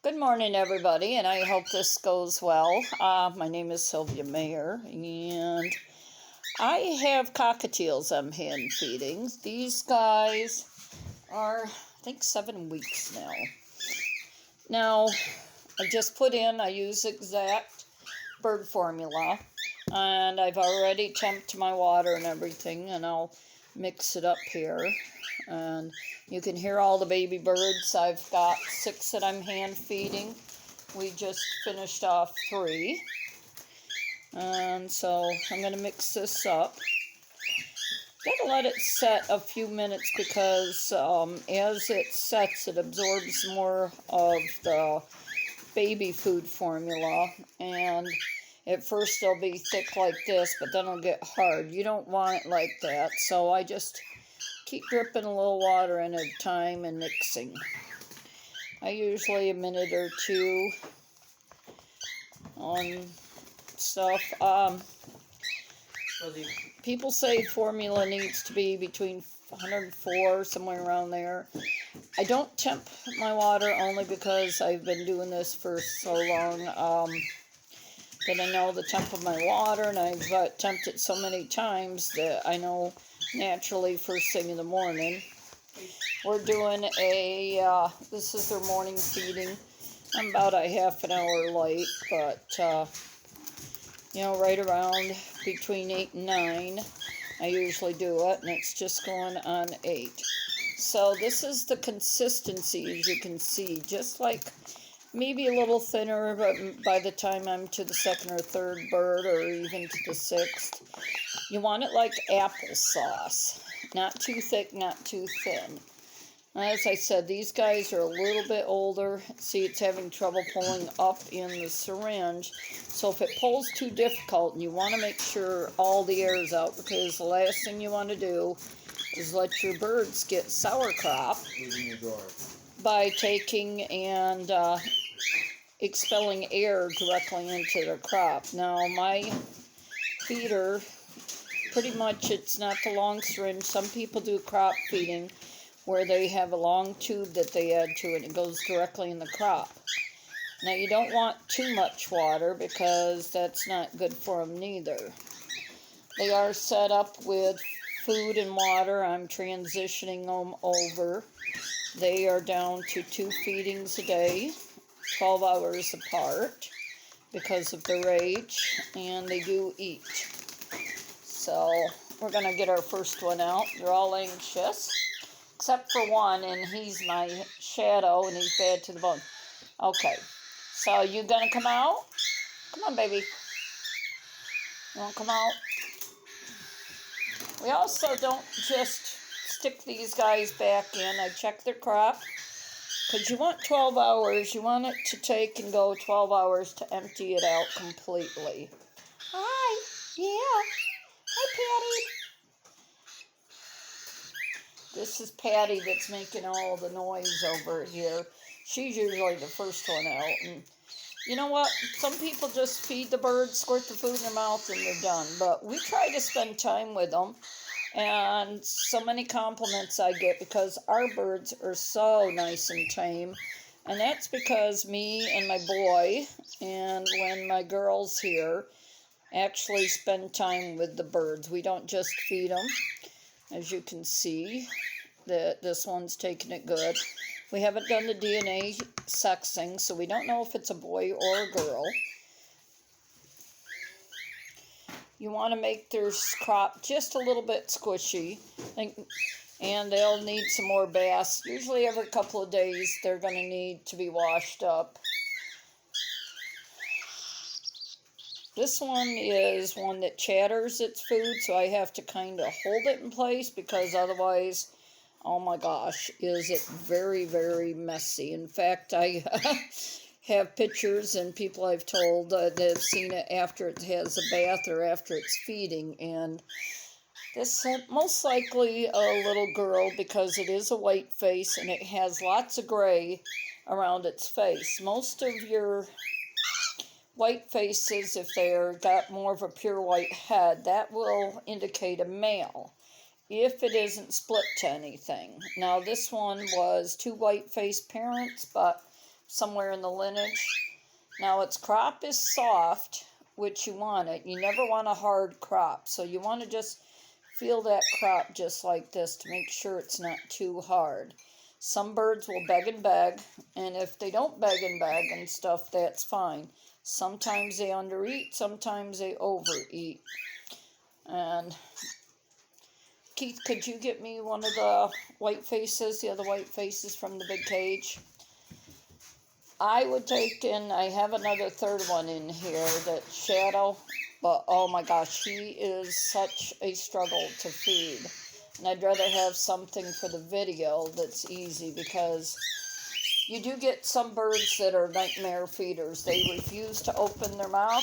Good morning, everybody, and I hope this goes well. My name is Sylvia Mayer, and I have cockatiels I'm hand feeding. These guys are, I think, 7 weeks now. Now, I use exact bird formula, and I've already temped my water and everything, and I'll mix it up here. And you can hear all the baby birds. I've got 6 that I'm hand feeding. We just finished off 3. And so I'm going to mix this up. Gotta let it set a few minutes because as it sets, it absorbs more of the baby food formula. And at first it'll be thick like this, but then it'll get hard. You don't want it like that. So I just keep dripping a little water in at a time and mixing. I usually a minute or 2 on stuff. People say formula needs to be between 104, somewhere around there. I don't temp my water only because I've been doing this for so long that I know the temp of my water, and I've temped it so many times that I know naturally first thing in the morning. We're doing this is their morning feeding. I'm about a half an hour late, but right around between 8 and 9 I usually do it, and it's just going on 8. So this is the consistency, as you can see, just like maybe a little thinner, but by the time I'm to the 2nd or 3rd bird, or even to the 6th, you want it like applesauce. Not too thick, not too thin. As I said, these guys are a little bit older. See, it's having trouble pulling up in the syringe. So if it pulls too difficult, and you want to make sure all the air is out, because the last thing you want to do is let your birds get sauerkraut by taking and expelling air directly into their crop. Now, my feeder, pretty much it's not the long syringe. Some people do crop feeding where they have a long tube that they add to it and it goes directly in the crop. Now, you don't want too much water because that's not good for them neither. They are set up with food and water. I'm transitioning them over. They are down to 2 feedings a day, 12 hours apart because of their age, and they do eat. So we're going to get our first one out. They're all anxious, except for one, and he's my shadow, and he's bad to the bone. Okay, so you going to come out? Come on, baby. You want to come out? We also don't just stick these guys back in. I check their crop, because you want 12 hours. You want it to take and go 12 hours to empty it out completely. Hi. Yeah. Hi, Patty. This is Patty that's making all the noise over here. She's usually the first one out. And you know what? Some people just feed the birds, squirt the food in their mouth, and they're done. But we try to spend time with them. And so many compliments I get because our birds are so nice and tame. And that's because me and my boy, and when my girl's here, actually spend time with the birds. We don't just feed them. As you can see, that this one's taking it good. We haven't done the DNA sexing, so we don't know if it's a boy or a girl. You want to make their crop just a little bit squishy, and they'll need some more baths. Usually every couple of days they're going to need to be washed up. This one is one that chatters its food, so I have to kind of hold it in place because otherwise, oh my gosh, is it very, very messy. In fact, I have pictures and people I've told that have seen it after it has a bath or after it's feeding. And this most likely a little girl because it is a white face and it has lots of gray around its face. Most of your white faces, if they're got more of a pure white head, that will indicate a male if it isn't split to anything. Now, this one was 2 white-faced parents, but somewhere in the lineage. Now its crop is soft, which you want it. You never want a hard crop, so you want to just feel that crop just like this to make sure it's not too hard. Some birds will beg, and if they don't beg and stuff, that's fine. Sometimes they undereat, sometimes they overeat. And Keith, could you get me one of the white faces, the other white faces from the big cage? I would take in, I have another third one in here, that's Shadow, but oh my gosh, he is such a struggle to feed. And I'd rather have something for the video that's easy, because you do get some birds that are nightmare feeders. They refuse to open their mouth.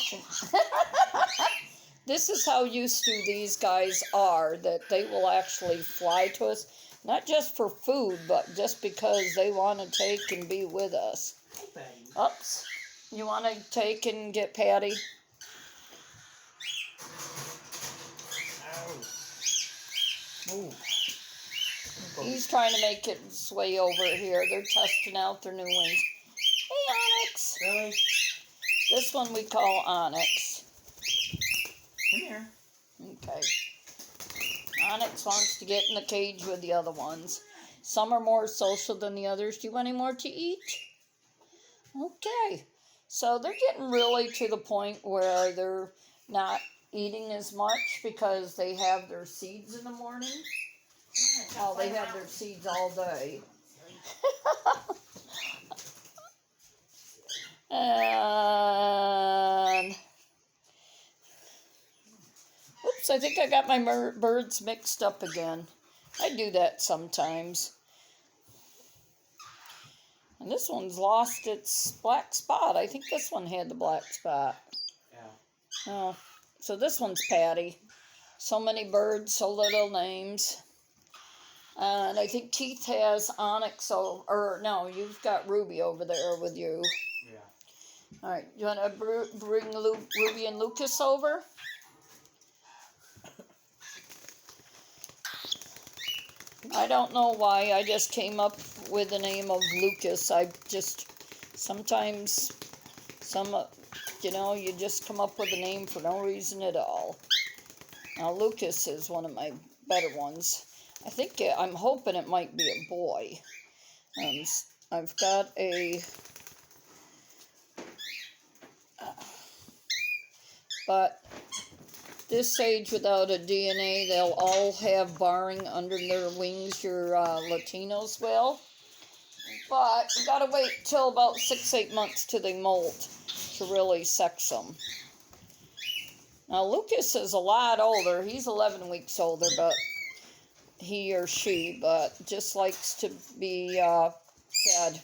This is how used to these guys are, that they will actually fly to us, not just for food, but just because they want to take and be with us. Oops. You want to take and get Patty? Ow. He's trying to make its way over here. They're testing out their new wings. Hey, Onyx. Really? This one we call Onyx. Come here. Okay. Onyx wants to get in the cage with the other ones. Some are more social than the others. Do you want any more to eat? Okay. So they're getting really to the point where they're not eating as much because they have their seeds in the morning. Oh, they have their seeds all day. And oops, I think I got my birds mixed up again. I do that sometimes. And this one's lost its black spot. I think this one had the black spot. Yeah. Oh, so this one's Patty. So many birds, so little names. And I think Keith has Onyx, or no, you've got Ruby over there with you. Yeah. All right, you want to bring Ruby and Lucas over? I don't know why, I just came up with the name of Lucas. I just, sometimes, you just come up with a name for no reason at all. Now, Lucas is one of my better ones. I think, I'm hoping it might be a boy. I've got a, but this age without a DNA, they'll all have barring under their wings, your Latinos will. But you gotta wait till about 6-8 months till they molt to really sex them. Now, Lucas is a lot older. He's 11 weeks older, but he or she, but just likes to be fed.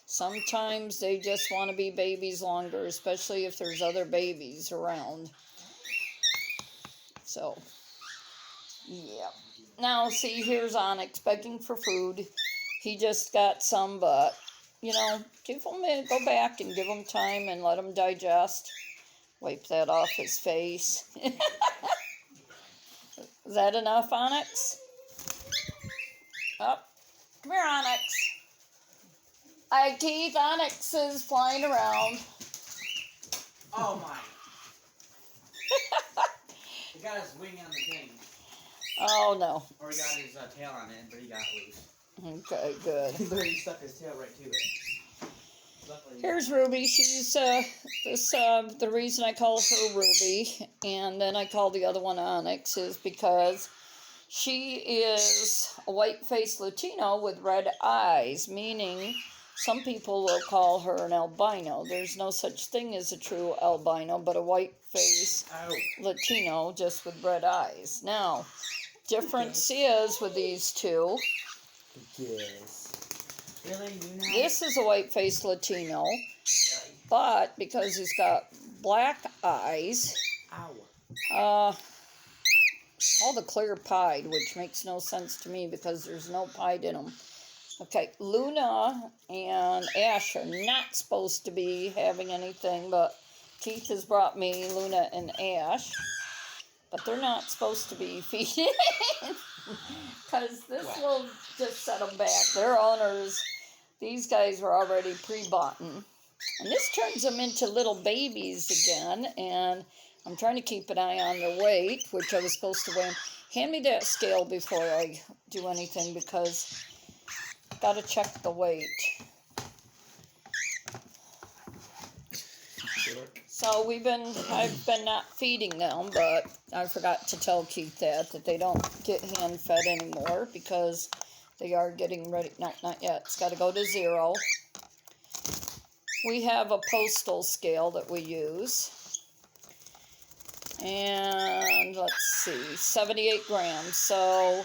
Sometimes they just want to be babies longer, especially if there's other babies around. So, yeah. Now, see, here's Onyx begging for food. He just got some, but, give him go back and give him time and let him digest. Wipe that off his face. Is that enough, Onyx? Oh, come here, Onyx. Hi, Keith. Onyx is flying around. Oh my. He got his wing on the thing. Oh, no. Or he got his tail on it, but he got loose. Okay, good. He literally stuck his tail right to it. Luckily, Here's Ruby. She's the reason I call her Ruby, and then I call the other one Onyx is because she is a white-faced Latino with red eyes, meaning some people will call her an albino. There's no such thing as a true albino, but a white-faced Latino just with red eyes. Now, difference is with these two. Yes. Really? This is a white-faced Latino, but because he's got black eyes, called a clear pied, which makes no sense to me because there's no pied in them. Okay, Luna and Ash are not supposed to be having anything, but Keith has brought me Luna and Ash. But they're not supposed to be feeding because this will just set them back. Their owners These guys were already pre-bought. And this turns them into little babies again. And I'm trying to keep an eye on their weight, which I was supposed to weigh. Hand me that scale before I do anything because I've got to check the weight. So I've been not feeding them, but I forgot to tell Keith that they don't get hand fed anymore because they are getting ready. No, not yet. It's got to go to 0. We have a postal scale that we use. And let's see, 78 grams. So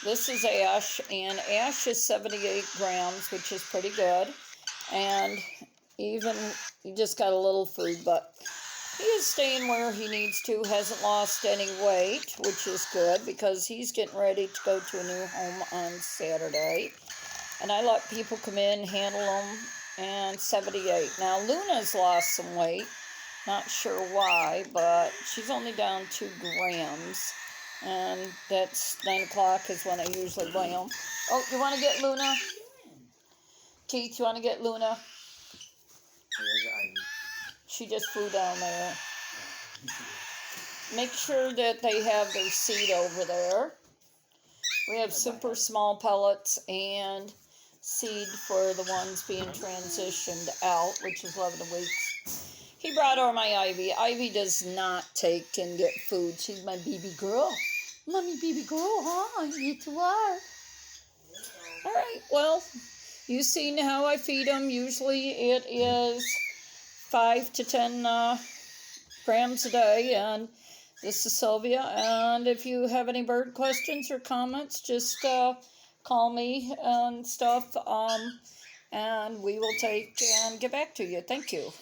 this is Ash, and Ash is 78 grams, which is pretty good. And even, he just got a little food, but he is staying where he needs to, hasn't lost any weight, which is good because he's getting ready to go to a new home on Saturday. And I let people come in, handle them, and 78. Now, Luna's lost some weight. Not sure why, but she's only down 2 grams. And that's 9 o'clock is when I usually weigh them. Oh, you want to get Luna? Keith, you want to get Luna? She just flew down there. Make sure that they have their seed over there. We have super small pellets and seed for the ones being transitioned out, which is 11 weeks. He brought over my Ivy. Ivy does not take and get food. She's my baby girl. Mommy, baby girl, huh? You two are. All right, well, you've seen how I feed them. Usually it is 5 to 10 grams a day, and this is Sylvia. And if you have any bird questions or comments, just call me and stuff, and we will take and get back to you. Thank you.